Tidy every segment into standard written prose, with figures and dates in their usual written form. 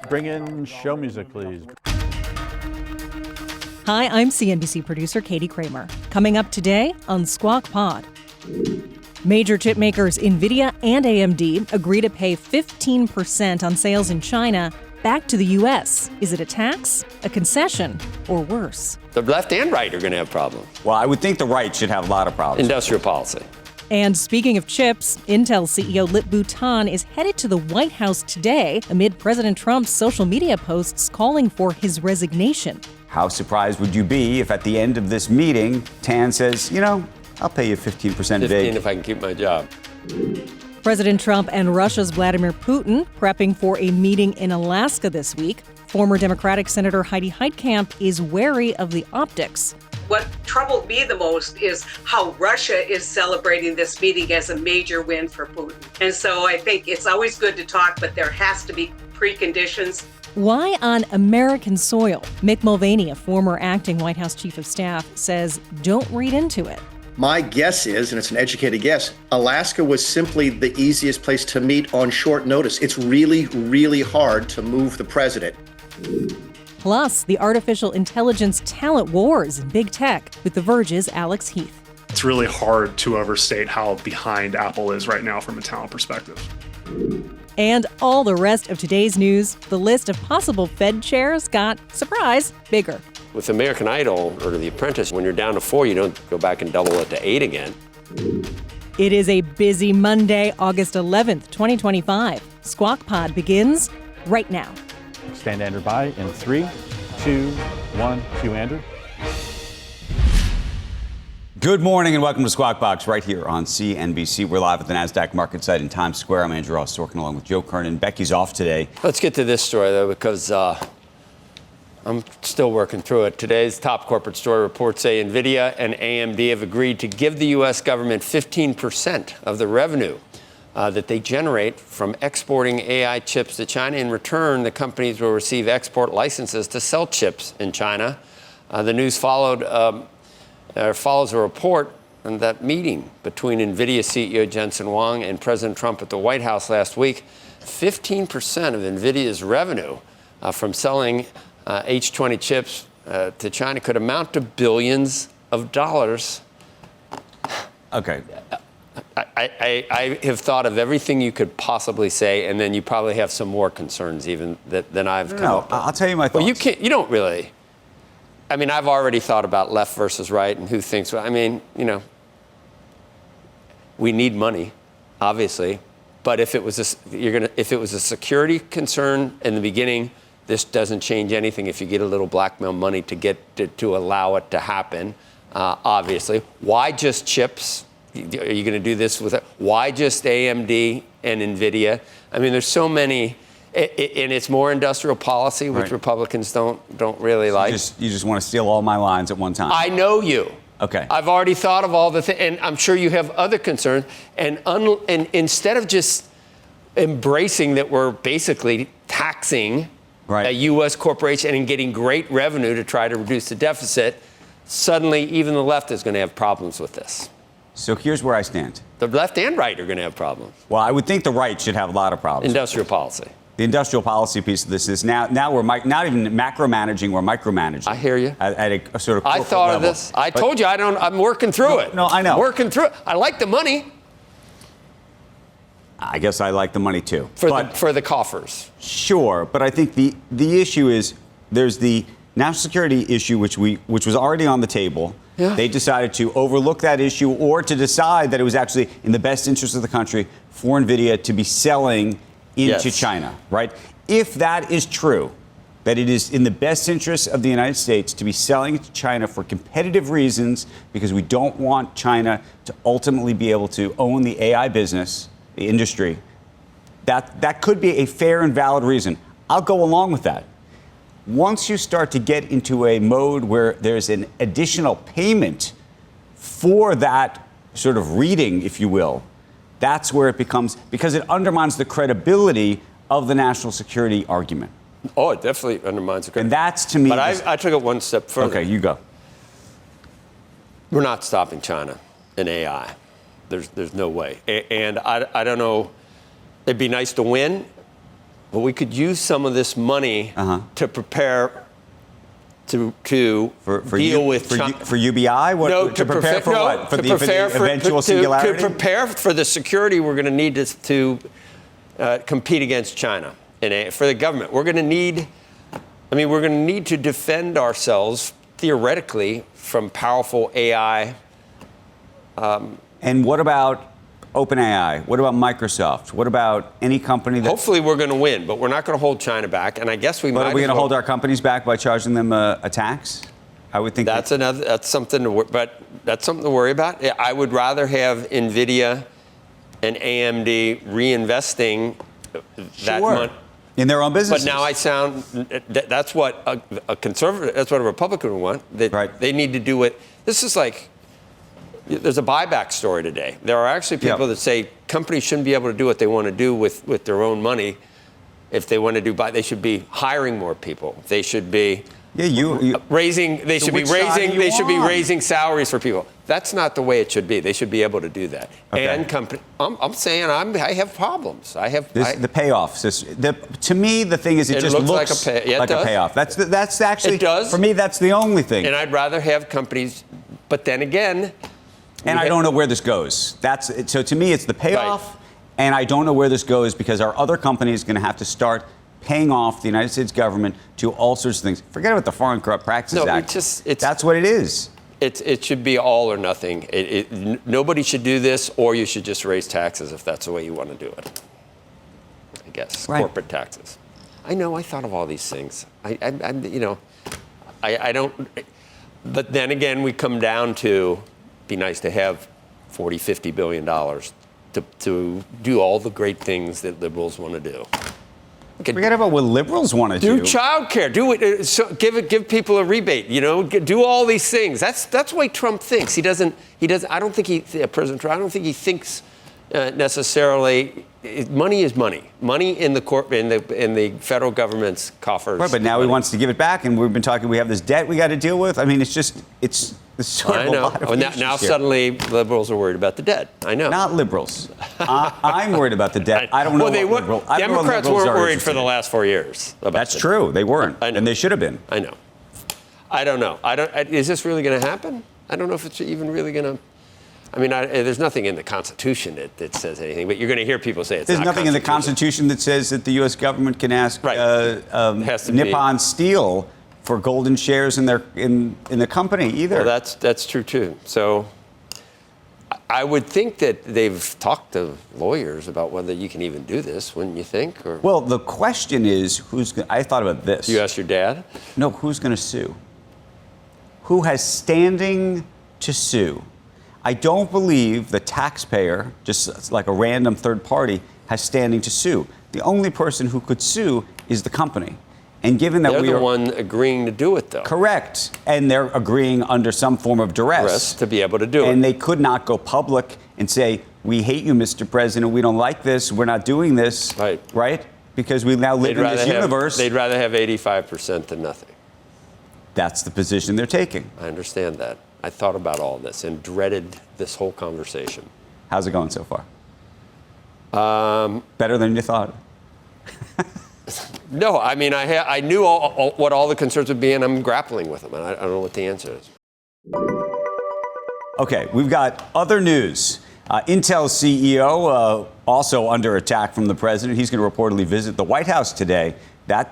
Bring in show music, please. Hi, I'm CNBC producer Katie Kramer. Coming up today on Squawk Pod. Major chip makers Nvidia and AMD agree to pay 15% on sales in China back to the U.S. Is it a tax, a concession, or worse? The left and right are going to have problems. Well, I would think the right should have a lot of problems. Industrial policy. And speaking of chips, Intel CEO Lip-Bu Tan is headed to the White House today amid President Trump's social media posts calling for his resignation. How surprised would you be if at the end of this meeting, Tan says, I'll pay you 15% 15 big. if I can keep my job. President Trump and Russia's Vladimir Putin prepping for a meeting in Alaska this week. Former Democratic Senator Heidi Heitkamp is wary of the optics. What troubled me the most is how Russia is celebrating this meeting as a major win for Putin. And so I think it's always good to talk, but there has to be preconditions. Why on American soil? Mick Mulvaney, a former acting White House chief of staff, says don't read into it. My guess is, and it's an educated guess, Alaska was simply the easiest place to meet on short notice. It's really, really hard to move the president. Plus, the artificial intelligence talent wars in big tech with The Verge's Alex Heath. It's really hard to overstate how behind Apple is right now from a talent perspective. And all the rest of today's news, the list of possible Fed chairs got, surprise, bigger. With American Idol or The Apprentice, when you're down to 4, you don't go back and double it to 8 again. It is a busy Monday, August 11th, 2025. Squawk Pod begins right now. Stand Andrew by in 3, 2, 1. Cue Andrew. Good morning and welcome to Squawk Box right here on CNBC. We're live at the NASDAQ market site in Times Square. I'm Andrew Ross Sorkin along with Joe Kernen. Becky's off today. Let's get to this story, though, because I'm still working through it. Today's top corporate story reports say Nvidia and AMD have agreed to give the U.S. government 15% of the revenue that they generate from exporting AI chips to China. In return, the companies will receive export licenses to sell chips in China. The news follows a report on that meeting between Nvidia CEO Jensen Huang and President Trump at the White House last week. 15% of Nvidia's revenue from selling H20 chips to China could amount to billions of dollars. Okay. I have thought of everything you could possibly say, and then you probably have some more concerns even than I've come up with. I'll tell you my thoughts. Well, you don't really. I mean, I've already thought about left versus right and who thinks. I mean, we need money, obviously, but if it was a security concern in the beginning, this doesn't change anything. If you get a little blackmail money to allow it to happen, obviously, why just chips? Are you going to do this with it? Why just AMD and Nvidia? I mean, there's so many. And it's more industrial policy, which right. Republicans don't really like. You just want to steal all my lines at one time. I know you. Okay. I've already thought of all the things, and I'm sure you have other concerns. And instead of just embracing that we're basically taxing right. a U.S. corporation and getting great revenue to try to reduce the deficit, suddenly even the left is going to have problems with this. So here's where I stand. The left and right are going to have problems. Well, I would think the right should have a lot of problems. Industrial policy. The industrial policy piece of this is now we're not even macro-managing, we're micromanaging. I hear you. At a sort of corporate I thought level. of this. I told you I'm working through it. No, I know. Working through it. I like the money. I guess I like the money too. For the coffers. Sure, but I think the issue is there's the national security issue which was already on the table. Yeah. They decided to overlook that issue or to decide that it was actually in the best interest of the country for Nvidia to be selling into China, right? If that is true, that it is in the best interest of the United States to be selling to China for competitive reasons because we don't want China to ultimately be able to own the AI business, the industry, that could be a fair and valid reason. I'll go along with that. Once you start to get into a mode where there's an additional payment for that sort of reading, if you will, that's where it becomes, because it undermines the credibility of the national security argument. Oh, it definitely undermines the credibility. And that's, to me... But I took it one step further. Okay, you go. We're not stopping China in AI. There's no way. And I don't know, it'd be nice to win, but we could use some of this money to prepare to deal with China. For UBI? What, no, to prepare for what? For the eventual singularity? To prepare for the security we're going to need to compete against China. And for the government, we're going to need to defend ourselves theoretically from powerful AI. And what about OpenAI? What about Microsoft? What about any company that... Hopefully we're going to win, but we're not going to hold China back. And I guess we might... But are we going to hold our companies back by charging them a tax? I would think... That's something to worry about. I would rather have Nvidia and AMD reinvesting that money. In their own businesses. But now I sound... That's what a conservative... That's what a Republican would want. They need to do it... This is like... There's a buyback story today. There are actually people that say companies shouldn't be able to do what they want to do with their own money. If they want to they should be hiring more people. They should be raising salaries for people. That's not the way it should be. They should be able to do that. Okay. And I'm saying I have problems. The payoff. To me, the thing is, it just looks like a payoff. That's actually, it does. For me, that's the only thing. And I'd rather have companies, but then again. And I don't know where this goes. So to me, it's the payoff, right. And I don't know where this goes because our other company is going to have to start paying off the United States government to all sorts of things. Forget about the Foreign Corrupt Practices Act. That's what it is. It should be all or nothing. Nobody should do this, or you should just raise taxes if that's the way you want to do it. I guess corporate taxes. I know. I thought of all these things. I don't. But then again, we come down to. Be nice to have $40-50 billion to do all the great things that liberals want to do. Forget about what liberals want to do. Do childcare. Do it. Give people a rebate. Do all these things. That's the way Trump thinks. He doesn't. I don't think President Trump. I don't think he thinks necessarily. Money is money. Money in the federal government's coffers. Right, but now he wants to give it back, and we've been talking. We have this debt we got to deal with. I mean, it's sort of a lot of issues now suddenly liberals are worried about the debt. I know. Not liberals. I'm worried about the debt. I don't know. Well, Democrats weren't worried for the last 4 years. That's true. They weren't, and they should have been. I know. I don't know. Is this really going to happen? I don't know if it's even really going to. I mean, there's nothing in the Constitution that says anything, but you're going to hear people say it's There's nothing in the Constitution that says that the U.S. government can ask Nippon Steel for golden shares in the company either. Well, that's true too. So I would think that they've talked to lawyers about whether you can even do this, wouldn't you think? Well, the question is, I thought about this. You asked your dad? No, who's going to sue? Who has standing to sue? I don't believe the taxpayer, just like a random third party, has standing to sue. The only person who could sue is the company. And given that they're the one agreeing to do it, though. Correct. And they're agreeing under some form of duress. To be able to do it. And they could not go public and say, we hate you, Mr. President. We don't like this. We're not doing this. Right? Because we now live in this universe. They'd rather have 85% than nothing. That's the position they're taking. I understand that. I thought about all this and dreaded this whole conversation. How's it going so far? Better than you thought. No, I mean, I knew what all the concerns would be, and I'm grappling with them, and I don't know what the answer is. Okay, we've got other news. Intel's CEO also under attack from the president. He's going to reportedly visit the White House today.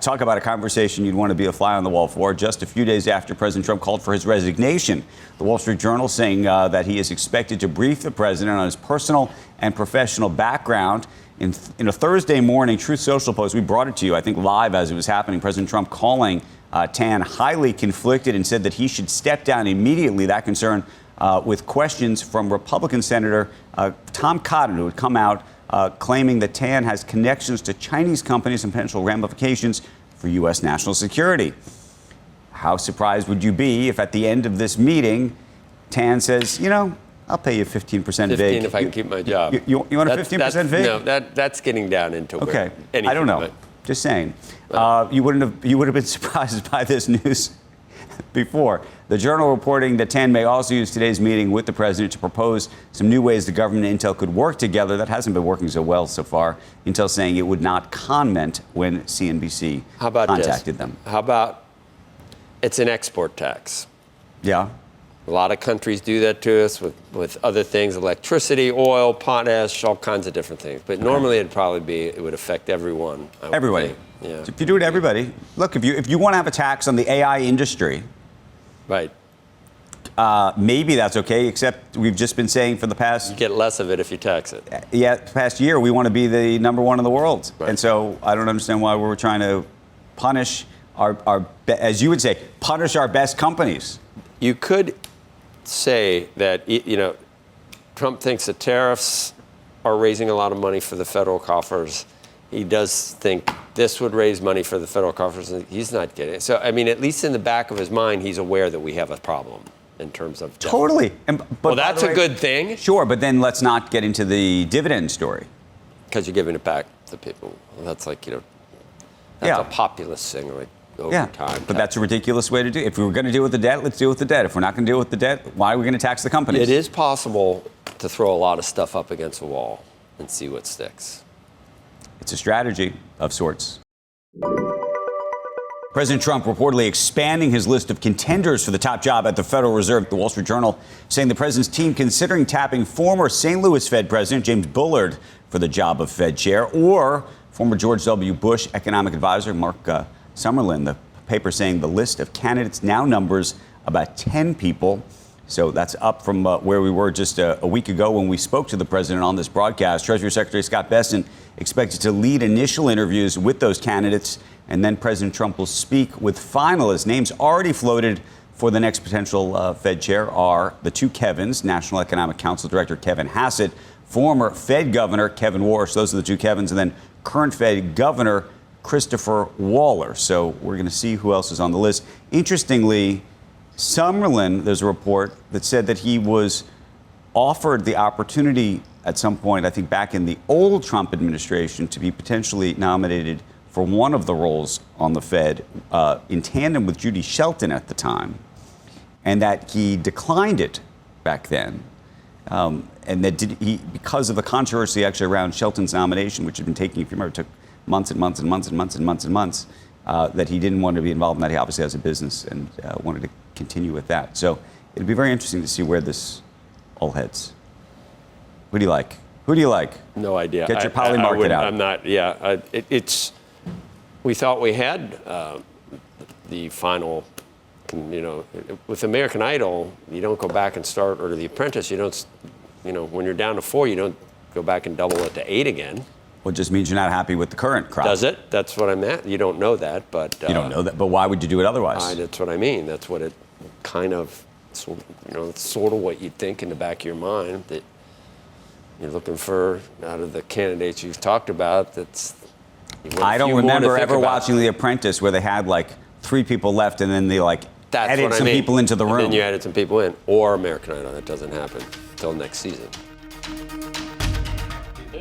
Talk about a conversation you'd want to be a fly on the wall for, just a few days after President Trump called for his resignation. The Wall Street Journal saying that he is expected to brief the president on his personal and professional background. In a Thursday morning Truth Social post, we brought it to you, I think, live as it was happening. President Trump calling Tan highly conflicted and said that he should step down immediately. That concern with questions from Republican Senator Tom Cotton, who had come out claiming that Tan has connections to Chinese companies and potential ramifications for U.S. national security. How surprised would you be if at the end of this meeting, Tan says, I'll pay you 15% VIG. 15 if I can keep my job. You want a 15% VIG? No, that's getting down into okay. Anything, I don't know. Just saying. You would have been surprised by this news before. The Journal reporting that Tan may also use today's meeting with the president to propose some new ways the government and Intel could work together. That hasn't been working so well so far. Intel saying it would not comment when CNBC contacted them. How about it's an export tax? Yeah. A lot of countries do that to us with other things, electricity, oil, potash, all kinds of different things. But normally it would affect everyone. Everybody. Yeah. So if you do it to everybody, look, if you want to have a tax on the AI industry, right. Maybe that's okay, except we've just been saying for the past... You get less of it if you tax it. Yeah, past year, we want to be the number one in the world. Right. And so I don't understand why we're trying to punish as you would say, punish our best companies. You could say that, Trump thinks that tariffs are raising a lot of money for the federal coffers. He does think this would raise money for the federal coffers, and he's not getting it. So, I mean, at least in the back of his mind, he's aware that we have a problem in terms of deficit. Totally. Well, that's a good thing. Sure, but then let's not get into the dividend story. Because you're giving it back to people. Well, that's like, that's a populist thing, like, over time. But that's a ridiculous way to do it. If we were going to deal with the debt, let's deal with the debt. If we're not going to deal with the debt, why are we going to tax the companies? It is possible to throw a lot of stuff up against a wall and see what sticks. It's a strategy of sorts. President Trump reportedly expanding his list of contenders for the top job at the Federal Reserve. The Wall Street Journal saying the president's team considering tapping former St. Louis Fed President James Bullard for the job of Fed chair, or former George W. Bush economic advisor Mark Summerlin. The paper saying the list of candidates now numbers about 10 people. So that's up from where we were just a week ago when we spoke to the president on this broadcast. Treasury Secretary Scott Bessent expected to lead initial interviews with those candidates, and then President Trump will speak with finalists. Names already floated for the next potential Fed chair are the two Kevins, National Economic Council Director Kevin Hassett, former Fed Governor Kevin Warsh. Those are the two Kevins, and then current Fed Governor Christopher Waller. So we're going to see who else is on the list. Interestingly, Summerlin, there's a report that said that he was offered the opportunity at some point, I think back in the old Trump administration, to be potentially nominated for one of the roles on the Fed in tandem with Judy Shelton at the time, and that he declined it back then. And that because of the controversy actually around Shelton's nomination, which had been taking, if you remember, took months and months and months and months and months and months, that he didn't want to be involved in that. He obviously has a business and wanted to continue with that. So it'd be very interesting to see where this all heads. Who do you like? Who do you like? No idea. Get your Polly market out. I'm not. Yeah, we thought we had the final. With American Idol, you don't go back and start, or The Apprentice, you don't. When you're down to 4, you don't go back and double it to 8 again. Well, it just means you're not happy with the current crop. Does it? That's what I'm at. You don't know that, but you don't know that. But why would you do it otherwise? That's what I mean. That's what it kind of. It's sort of what you'd think in the back of your mind that you're looking for out of the candidates you've talked about. I don't remember ever watching The Apprentice where they had like 3 people left and then they added some people into the room. And then you added some people in, or American Idol. That doesn't happen until next season.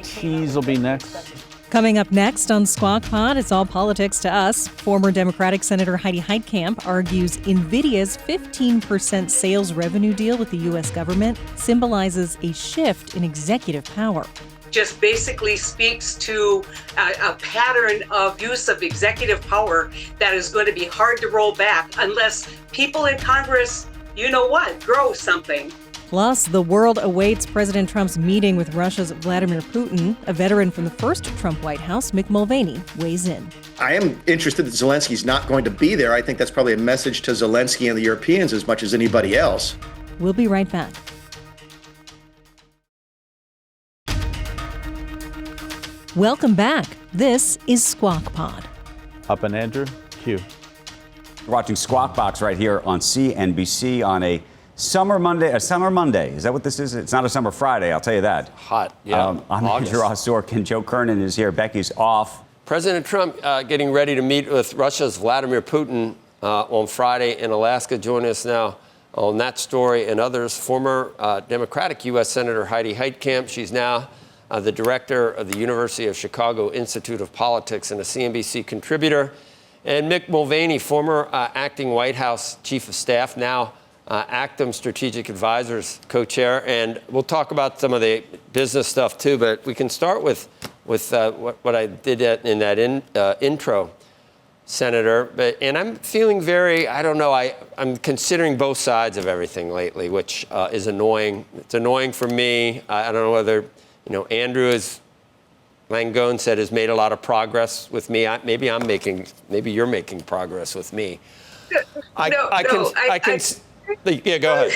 Cheese will be next. Coming up next on Squawk Pod, it's all politics to us. Former Democratic Senator Heidi Heitkamp argues Nvidia's 15% sales revenue deal with the U.S. government symbolizes a shift in executive power. Just basically speaks to a pattern of use of executive power that is going to be hard to roll back unless people in Congress, grow something. Plus, the world awaits President Trump's meeting with Russia's Vladimir Putin. A veteran from the first Trump White House, Mick Mulvaney, weighs in. I am interested that Zelensky's not going to be there. I think that's probably a message to Zelensky and the Europeans as much as anybody else. We'll be right back. Welcome back. This is Squawk Pod. Up and Andrew, Q. We're watching Squawk Box right here on CNBC on a summer Monday. A summer Monday. Is that what this is? It's not a summer Friday, I'll tell you that. Hot, yeah. I'm Andrew Sorkin. Joe Kernen is here. Becky's off. President Trump getting ready to meet with Russia's Vladimir Putin on Friday in Alaska. Join us now on that story and others. Former Democratic U.S. Senator Heidi Heitkamp. She's now the director of the University of Chicago Institute of Politics and a CNBC contributor. And Mick Mulvaney, former acting White House chief of staff, now Actum Strategic Advisors co-chair. And we'll talk about some of the business stuff too, but we can start with what I did in that intro, Senator. And I'm feeling I don't know, I'm considering both sides of everything lately, which is annoying. It's annoying for me. I don't know whether, Andrew is, Langone said, has made a lot of progress with me. Maybe you're making progress with me. Yeah, go ahead.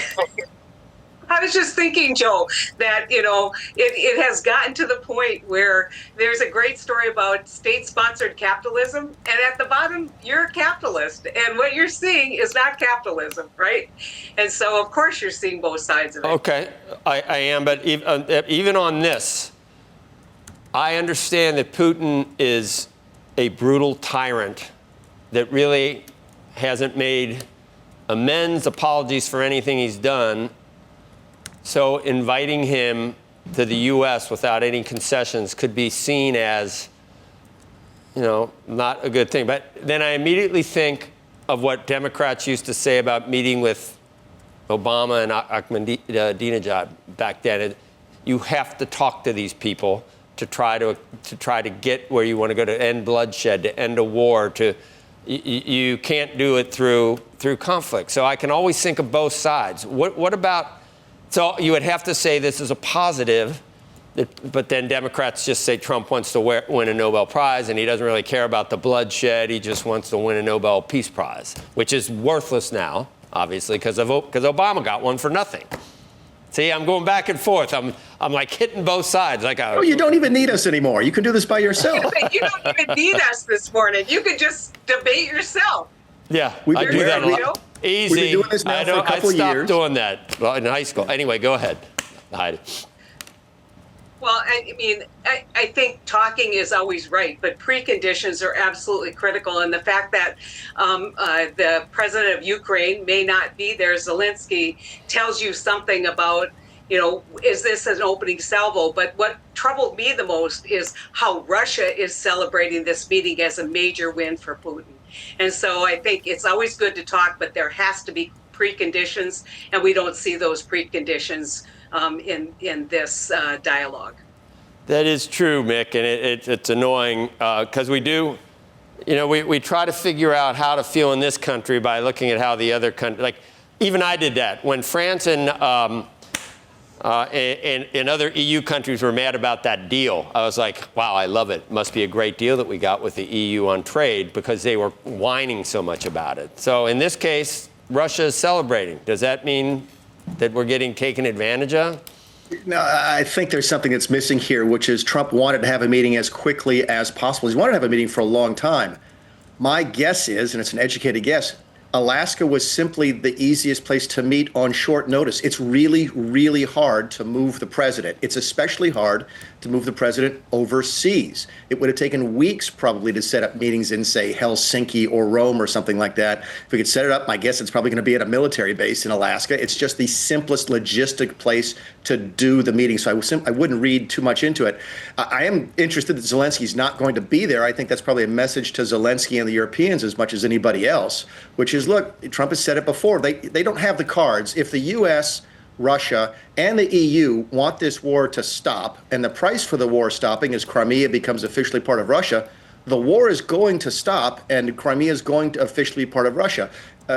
I was just thinking, Joe, that, it has gotten to the point where there's a great story about state-sponsored capitalism, and at the bottom, you're a capitalist, and what you're seeing is not capitalism, right? And so, of course, you're seeing both sides of it. Okay, I am, but even on this, I understand that Putin is a brutal tyrant that really hasn't made apologies for anything he's done. So inviting him to the U.S. without any concessions could be seen as, not a good thing. But then I immediately think of what Democrats used to say about meeting with Obama and Ahmadinejad back then. You have to talk to these people to try to get where you want to go, to end bloodshed, to end a war. You can't do it through conflict. So I can always think of both sides. What about? So you would have to say this is a positive, but then Democrats just say Trump wants to win a Nobel Prize and he doesn't really care about the bloodshed. He just wants to win a Nobel Peace Prize, which is worthless now, obviously, because Obama got one for nothing. See, I'm going back and forth. I'm like hitting both sides. You don't even need us anymore. You can do this by yourself. You don't even need us this morning. You could just debate yourself. Yeah, I do that a lot. Easy. We've been doing this now for a couple of years. I stopped doing that in high school. Anyway, go ahead, Heidi. Well, I think talking is always right, but preconditions are absolutely critical. And the fact that the president of Ukraine may not be there, Zelensky, tells you something about, is this an opening salvo? But what troubled me the most is how Russia is celebrating this meeting as a major win for Putin. And so I think it's always good to talk, but there has to be preconditions, and we don't see those preconditions in this dialogue. That is true, Mick, and it's annoying because we do, we try to figure out how to feel in this country by looking at how the other country, like even I did that when France and other EU countries were mad about that deal. I was like, wow, I love it. Must be a great deal that we got with the EU on trade because they were whining so much about it. So in this case, Russia is celebrating. Does that mean that we're getting taken advantage of? No, I think there's something that's missing here, which is Trump wanted to have a meeting as quickly as possible. He's wanted to have a meeting for a long time. My guess is, and it's an educated guess, Alaska was simply the easiest place to meet on short notice. It's really, really hard to move the president. It's especially hard to move the president overseas. It would have taken weeks probably to set up meetings in, say, Helsinki or Rome or something like that. If we could set it up, my guess it's probably going to be at a military base in Alaska. It's just the simplest logistic place to do the meeting. So I wouldn't read too much into it. I am interested that Zelensky's not going to be there. I think that's probably a message to Zelensky and the Europeans as much as anybody else, which is, look, Trump has said it before. They don't have the cards. If the U.S., Russia, and the EU want this war to stop, and the price for the war stopping is Crimea becomes officially part of Russia, the war is going to stop, and Crimea is going to officially be part of Russia.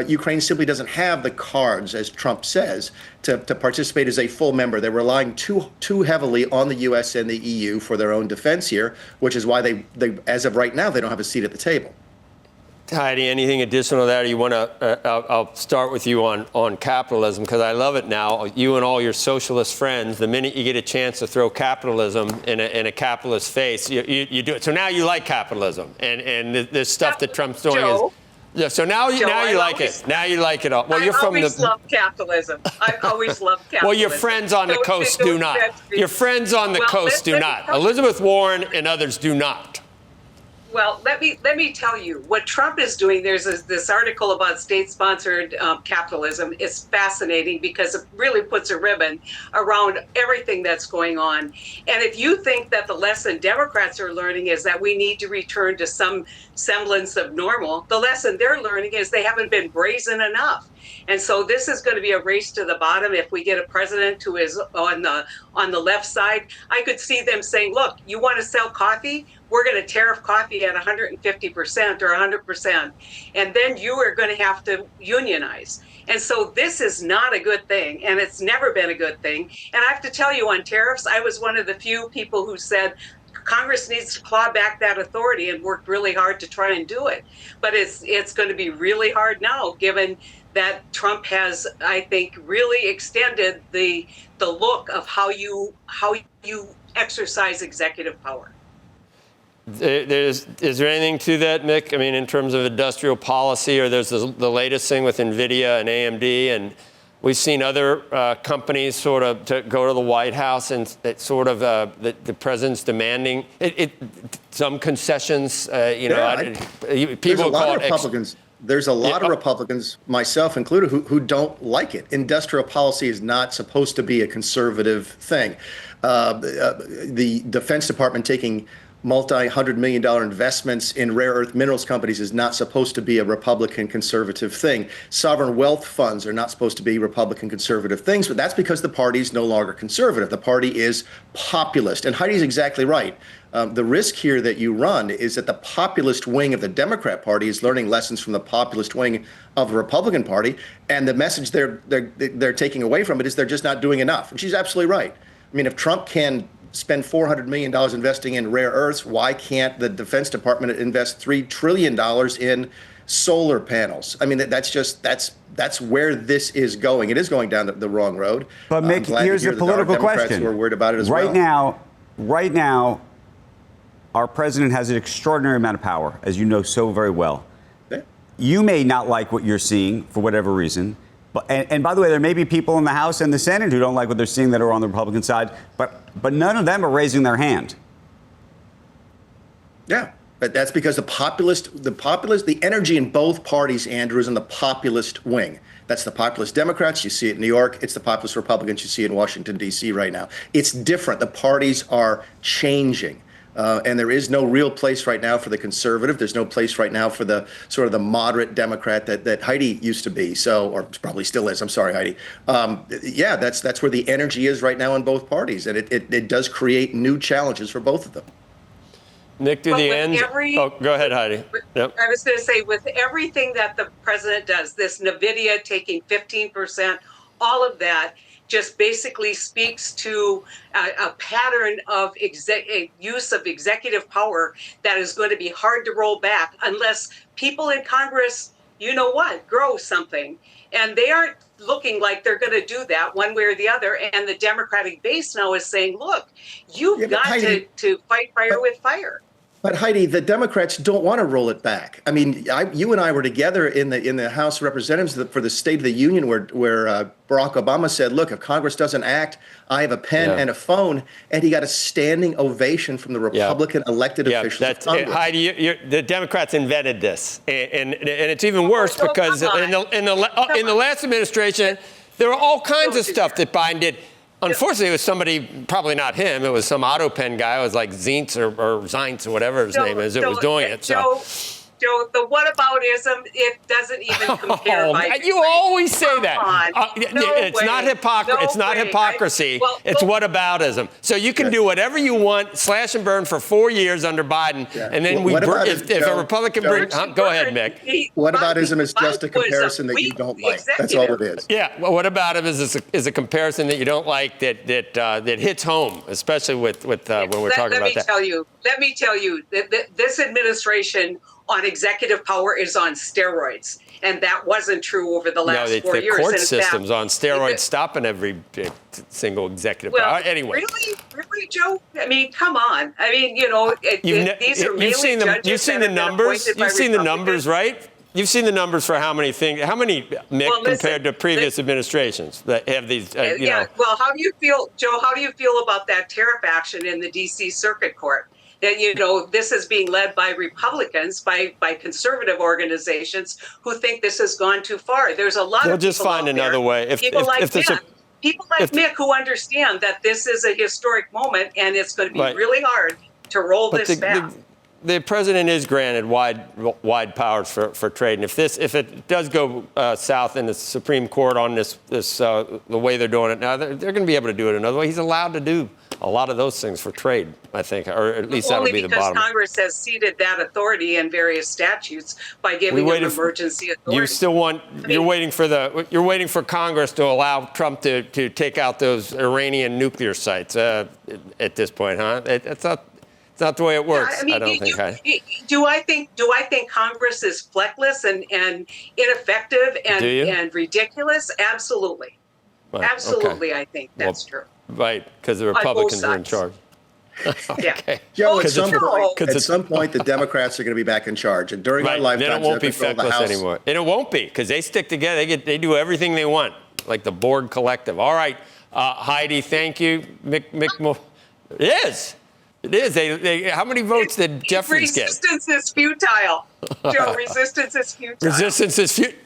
Ukraine simply doesn't have the cards, as Trump says, to participate as a full member. They're relying too heavily on the U.S. and the EU for their own defense here, which is why they as of right now, they don't have a seat at the table. Heidi, anything additional to that? You want to? I'll start with you on capitalism because I love it now. You and all your socialist friends, the minute you get a chance to throw capitalism in a capitalist face, you do it. So now you like capitalism, and this stuff that Trump's doing Joe, is. Yeah. So now you like it. Now you like it all. Well, you're from the. I've always loved capitalism. I've always loved capitalism. Well, your friends on the coast do not. Your friends on the coast do not. Elizabeth Warren and others do not. Well, let me tell you what Trump is doing. There's this article about state-sponsored capitalism. It's fascinating because it really puts a ribbon around everything that's going on. And if you think that the lesson Democrats are learning is that we need to return to some semblance of normal, the lesson they're learning is they haven't been brazen enough. And so this is going to be a race to the bottom. If we get a president who is on the left side, I could see them saying, look, you want to sell coffee? We're going to tariff coffee at 150% or 100%. And then you are going to have to unionize. And so this is not a good thing. And it's never been a good thing. And I have to tell you, on tariffs, I was one of the few people who said Congress needs to claw back that authority and worked really hard to try and do it. But it's going to be really hard now, given that Trump has, I think, really extended the look of how you exercise executive power. Is there anything to that, Mick? I mean, in terms of industrial policy, or there's the latest thing with Nvidia and AMD, and we've seen other companies sort of to go to the White House and sort of the president's demanding some concessions. People call it Republicans. There's a lot of Republicans, myself included, who don't like it. Industrial policy is not supposed to be a conservative thing. The Defense Department taking multi-$100-million investments in rare earth minerals companies is not supposed to be a Republican conservative thing. Sovereign wealth funds are not supposed to be Republican conservative things, but that's because the party is no longer conservative. The party is populist. And Heidi's exactly right. The risk here that you run is that the populist wing of the Democrat Party is learning lessons from the populist wing of the Republican Party, and the message they're taking away from it is they're just not doing enough. And she's absolutely right. I mean, if Trump can spend $400 million investing in rare earths, why can't the Defense Department invest $3 trillion in solar panels? I mean, that's where this is going. It is going down the wrong road. But Mick, here's the political question. We're worried about it as well. Right now, our president has an extraordinary amount of power, as you know so very well. Yeah. You may not like what you're seeing for whatever reason. And by the way, there may be people in the House and the Senate who don't like what they're seeing that are on the Republican side, but none of them are raising their hand. Yeah, but that's because the energy in both parties, Andrew, is in the populist wing. That's the populist Democrats. You see it in New York. It's the populist Republicans you see in Washington, D.C. right now. It's different. The parties are changing. And there is no real place right now for the conservative. There's no place right now for the sort of the moderate Democrat that Heidi used to be. So, or probably still is. I'm sorry, Heidi. Yeah, that's where the energy is right now in both parties, and it does create new challenges for both of them. Nick, to the end. Go ahead, Heidi. Yep. I was going to say, with everything that the president does, this Nvidia taking 15%, all of that just basically speaks to a pattern of use of executive power that is going to be hard to roll back unless people in Congress, grow something. And they aren't looking like they're going to do that one way or the other. And the Democratic base now is saying, look, you've got to fight fire with fire. But Heidi, the Democrats don't want to roll it back. I mean, you and I were together in the House of Representatives for the State of the Union, where Barack Obama said, "Look, if Congress doesn't act, I have a pen and a phone," and he got a standing ovation from the Republican elected officials of Congress. Heidi, the Democrats invented this, and it's even worse because in the last administration, there were all kinds of stuff that Biden did. Unfortunately, it was somebody, probably not him, it was some auto pen guy. It was like Zientz or Zientz or whatever his name is that was doing it. So, Joe, the whataboutism, it doesn't even compare. You always say that. It's not hypocrisy. It's whataboutism. So you can do whatever you want, slash and burn for 4 years under Biden, and then if a Republican brings... Go ahead, Mick. Whataboutism is just a comparison that you don't like. That's all it is. Yeah, well, whataboutism is a comparison that you don't like that hits home, especially when we're talking about that. Let me tell you, this administration on executive power is on steroids. And that wasn't true over the last 4 years. The court system's on steroids, stopping every single executive power. Anyway. Really, Joe? I mean, come on. I mean, these are mainly judges. You've seen the numbers. You've seen the numbers, right? You've seen the numbers for how many things? How many, Mick, compared to previous administrations that have these? Well, how do you feel, Joe? How do you feel about that tariff action in the D.C. Circuit Court? This is being led by Republicans, by conservative organizations who think this has gone too far. There's a lot They'll of just people find out there, another way. people like Mick who understand that this is a historic moment and it's going to be really hard to roll this back. The president is granted wide powers for trade, and if it does go south in the Supreme Court on this the way they're doing it now, they're going to be able to do it another way. He's allowed to do a lot of those things for trade, I think, or at least that'll be the bottom. Only because Congress has ceded that authority in various statutes by giving them emergency authority. You still want you're waiting for Congress to allow Trump to take out those Iranian nuclear sites at this point, huh? It's not the way it works. Yeah, I don't think. Do I think Congress is fleckless and ineffective and ridiculous? Absolutely. Right. Absolutely, okay. I think that's true. Right, because the Republicans are in charge. Okay. Joe, at some point, the Democrats are going to be back in charge, and during our lifetime, then it won't be feckless anymore. And it won't be because they stick together. They do everything they want, like the Borg Collective. All right, Heidi, thank you. It is. It is. How many votes did Jeffries get? Resistance is futile. Joe, resistance is futile. Resistance is futile.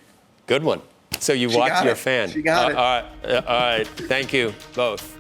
Good one. So you watch your fan. She got it. All right. Thank you both.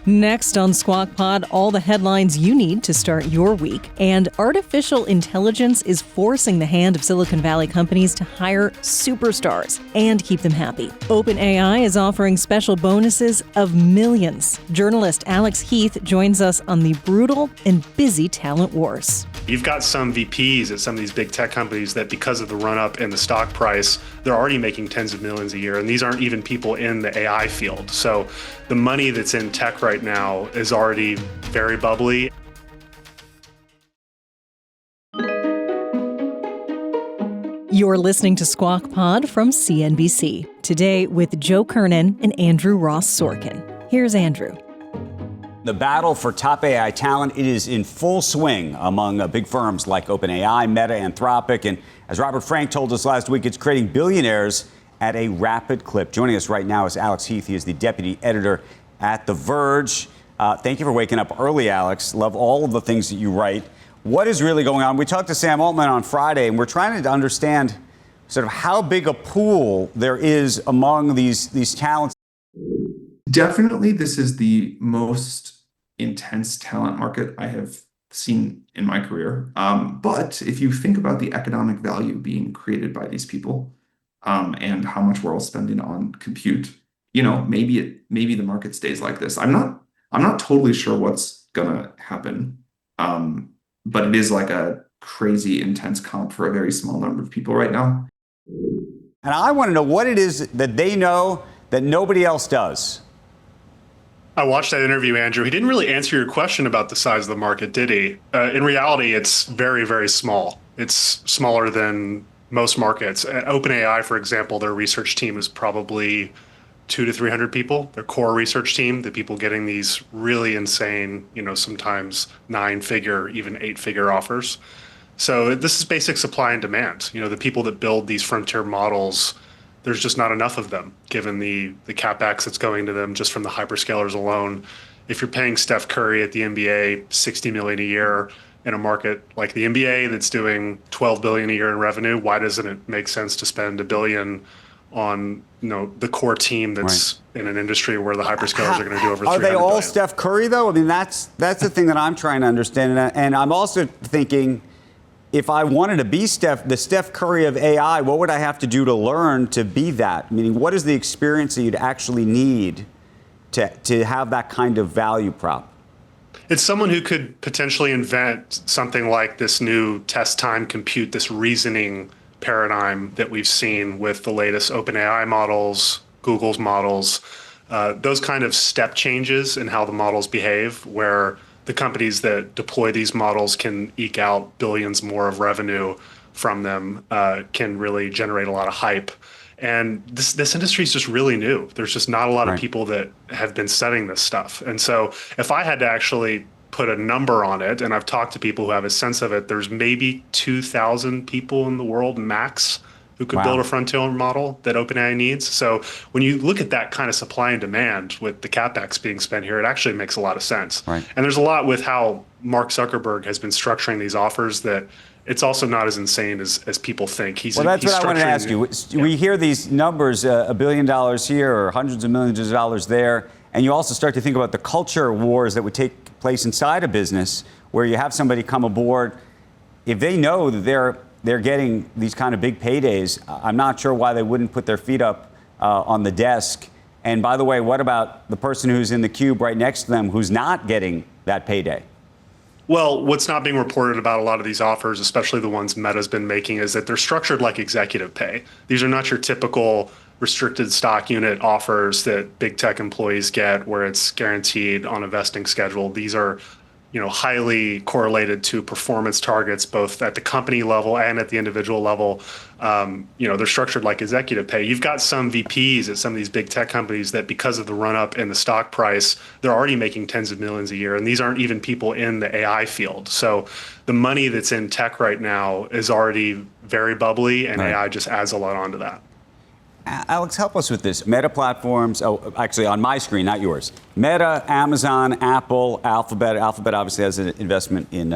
Next on Squawk Pod, all the headlines you need to start your week. And artificial intelligence is forcing the hand of Silicon Valley companies to hire superstars and keep them happy. OpenAI is offering special bonuses of millions. Journalist Alex Heath joins us on the brutal and busy talent wars. You've got some VPs at some of these big tech companies that because of the run-up in the stock price, they're already making tens of millions a year, and these aren't even people in the AI field. So the money that's in tech right now is already very bubbly. You're listening to Squawk Pod from CNBC. Today with Joe Kernen and Andrew Ross Sorkin. Here's Andrew. The battle for top AI talent, it is in full swing among big firms like OpenAI, Meta, Anthropic. And as Robert Frank told us last week, it's creating billionaires at a rapid clip. Joining us right now is Alex Heath. He is the deputy editor at The Verge. Thank you for waking up early, Alex. Love all of the things that you write. What is really going on? We talked to Sam Altman on Friday, and we're trying to understand sort of how big a pool there is among these talents. Definitely, this is the most intense talent market I have seen in my career. But if you think about the economic value being created by these people and how much we're all spending on compute, maybe the market stays like this. I'm not totally sure what's gonna happen, but it is like a crazy intense comp for a very small number of people right now. And I want to know what it is that they know that nobody else does. I watched that interview, Andrew. He didn't really answer your question about the size of the market, did he? In reality, it's very, very small. It's smaller than most markets. At OpenAI, for example, their research team is probably 200 to 300 people. Their core research team, the people getting these really insane, sometimes 9-figure, even 8-figure offers. So this is basic supply and demand. The people that build these frontier models, there's just not enough of them, given the CapEx that's going to them just from the hyperscalers alone. If you're paying Steph Curry at the NBA $60 million a year in a market like the NBA that's doing $12 billion a year in revenue, why doesn't it make sense to spend $1 billion on the core team that's in an industry where the hyperscalers are going to do over $300 billion? Are they all Steph Curry though? I mean, that's the thing that I'm trying to understand, and I'm also thinking, if I wanted to be the Steph Curry of AI, what would I have to do to learn to be that? Meaning, what is the experience that you'd actually need to have that kind of value prop? It's someone who could potentially invent something like this new test time compute, this reasoning paradigm that we've seen with the latest OpenAI models, Google's models, those kind of step changes in how the models behave, where the companies that deploy these models can eke out billions more of revenue from them, can really generate a lot of hype. And this industry is just really new. There's just not a lot of people that have been studying this stuff. And so if I had to actually put a number on it, and I've talked to people who have a sense of it, there's maybe 2,000 people in the world max who could Wow. build a frontier model that OpenAI needs. So when you look at that kind of supply and demand with the CapEx being spent here, it actually makes a lot of sense. Right. And there's a lot with how Mark Zuckerberg has been structuring these offers that it's also not as insane as people think. Well, that's what I wanted to ask you. We hear these numbers, $1 billion here or hundreds of millions of dollars there, and you also start to think about the culture wars that would take place inside a business where you have somebody come aboard. If they know that they're getting these kind of big paydays, I'm not sure why they wouldn't put their feet up on the desk. And by the way, what about the person who's in the cube right next to them who's not getting that payday? Well, what's not being reported about a lot of these offers, especially the ones Meta's been making, is that they're structured like executive pay. These are not your typical restricted stock unit offers that big tech employees get where it's guaranteed on a vesting schedule. These are highly correlated to performance targets, both at the company level and at the individual level. They're structured like executive pay. You've got some VPs at some of these big tech companies that because of the run up in the stock price, they're already making tens of millions a year. And these aren't even people in the AI field. So the money that's in tech right now is already very bubbly, and AI just adds a lot onto that. Alex, help us with this. Meta platforms, actually on my screen, not yours. Meta, Amazon, Apple, Alphabet. Alphabet obviously has an investment in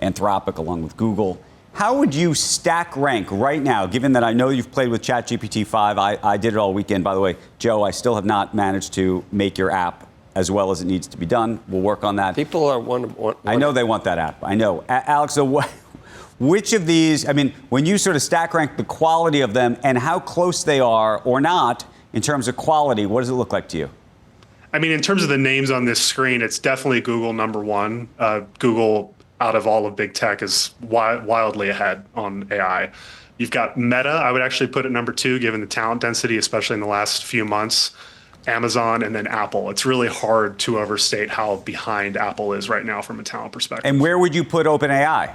Anthropic along with Google. How would you stack rank right now, given that I know you've played with ChatGPT 5? I did it all weekend. By the way, Joe, I still have not managed to make your app as well as it needs to be done. We'll work on that. People are one. I know they want that app. I know. Alex, so which of these, when you sort of stack rank the quality of them and how close they are or not in terms of quality, what does it look like to you? In terms of the names on this screen, it's definitely Google number one. Google, out of all of big tech, is wildly ahead on AI. You've got Meta, I would actually put at number two, given the talent density, especially in the last few months. Amazon, and then Apple. It's really hard to overstate how behind Apple is right now from a talent perspective. And where would you put OpenAI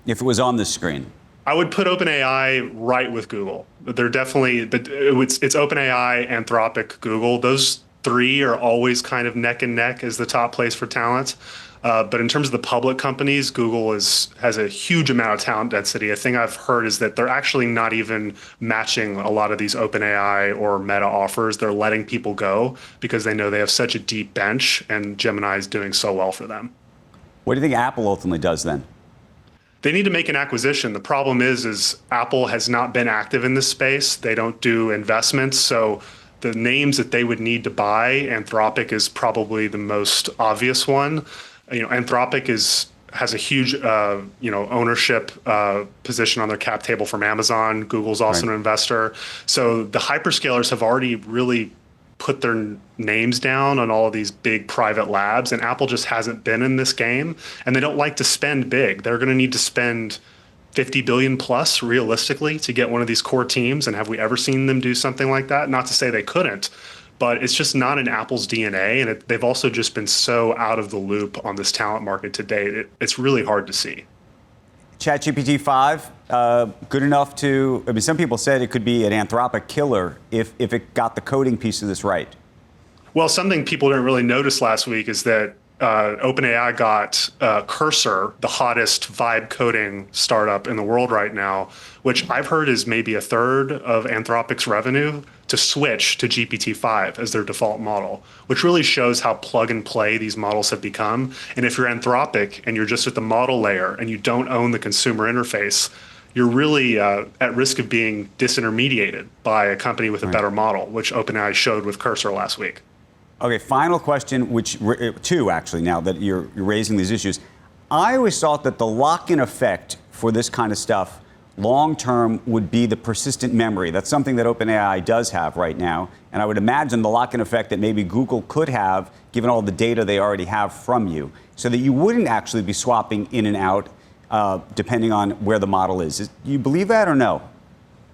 if it was on this screen? I would put OpenAI right with Google. They're definitely, it's OpenAI, Anthropic, Google. Those three are always kind of neck and neck as the top place for talent. But in terms of the public companies, Google has a huge amount of talent density. A thing I've heard is that they're actually not even matching a lot of these OpenAI or Meta offers. They're letting people go because they know they have such a deep bench, and Gemini is doing so well for them. What do you think Apple ultimately does then? They need to make an acquisition. The problem is Apple has not been active in this space. They don't do investments. So the names that they would need to buy, Anthropic is probably the most obvious one. Anthropic has a huge, ownership position on their cap table from Amazon. Google's also an investor. So the hyperscalers have already really put their names down on all of these big private labs, and Apple just hasn't been in this game, and they don't like to spend big. They're going to need to spend 50 billion plus realistically to get one of these core teams. And have we ever seen them do something like that? Not to say they couldn't, but it's just not in Apple's DNA. And they've also just been so out of the loop on this talent market to date. It's really hard to see. ChatGPT 5, good enough to, some people said it could be an Anthropic killer if it got the coding piece of this right. Well, something people didn't really notice last week is that OpenAI got Cursor, the hottest vibe coding startup in the world right now, which I've heard is maybe a third of Anthropic's revenue, to switch to GPT-5 as their default model, which really shows how plug and play these models have become. And if you're Anthropic and you're just at the model layer and you don't own the consumer interface, you're really at risk of being disintermediated by a company with a better model, which OpenAI showed with Cursor last week. Okay, final question, two actually, now that you're raising these issues. I always thought that the lock-in effect for this kind of stuff long-term would be the persistent memory. That's something that OpenAI does have right now. And I would imagine the lock-in effect that maybe Google could have, given all the data they already have from you, so that you wouldn't actually be swapping in and out depending on where the model is. Do you believe that or no?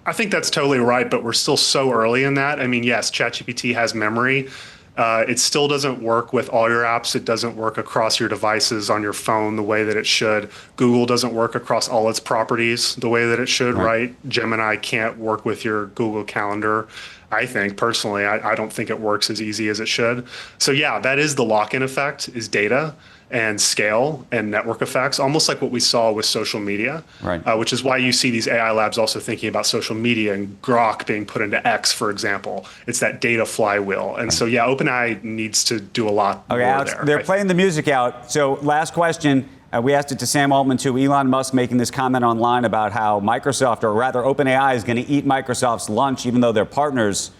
I think that's totally right, but we're still so early in that. Yes, ChatGPT has memory. It still doesn't work with all your apps. It doesn't work across your devices on your phone the way that it should. Google doesn't work across all its properties the way that it should, right? Gemini can't work with your Google Calendar. I think, personally, I don't think it works as easy as it should. So yeah, that is the lock-in effect, is data. and scale and network effects, almost like what we saw with social media, right. Which is why you see these AI labs also thinking about social media and Grok being put into X, for example. It's that data flywheel. And so, yeah, OpenAI needs to do a lot more Alex, there. they're playing the music out. So last question. We asked it to Sam Altman, too. Elon Musk making this comment online about how Microsoft, or rather OpenAI, is going to eat Microsoft's lunch, even though they're partners.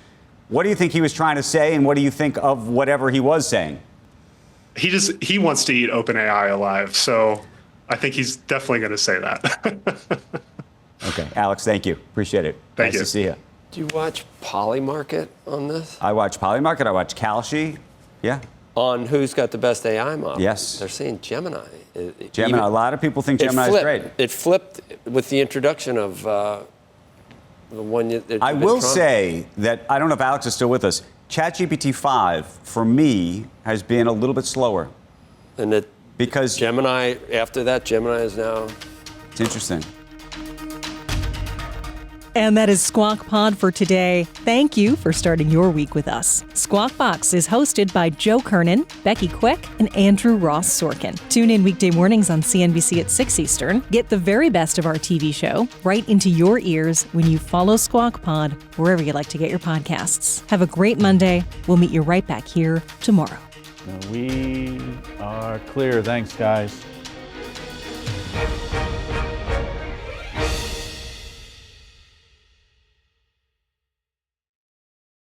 What do you think he was trying to say, and what do you think of whatever he was saying? He wants to eat OpenAI alive, so I think he's definitely going to say that. Okay, Alex, thank you. Appreciate it. Thank nice you. to see you. Do you watch Polymarket on this? I watch Polymarket. I watch Kalshi. Yeah. On who's got the best AI model? Yes. They're saying Gemini. Gemini. A lot of people think Gemini is great. It flipped with the introduction of the one. I will say that, I don't know if Alex is still with us, ChatGPT 5, for me, has been a little bit slower. And because Gemini, after that, Gemini is now. It's interesting. And that is Squawk Pod for today. Thank you for starting your week with us. Squawk Box is hosted by Joe Kernen, Becky Quick, and Andrew Ross Sorkin. Tune in weekday mornings on CNBC at 6 Eastern. Get the very best of our TV show right into your ears when you follow Squawk Pod wherever you like to get your podcasts. Have a great Monday. We'll meet you right back here tomorrow. We are clear. Thanks, guys.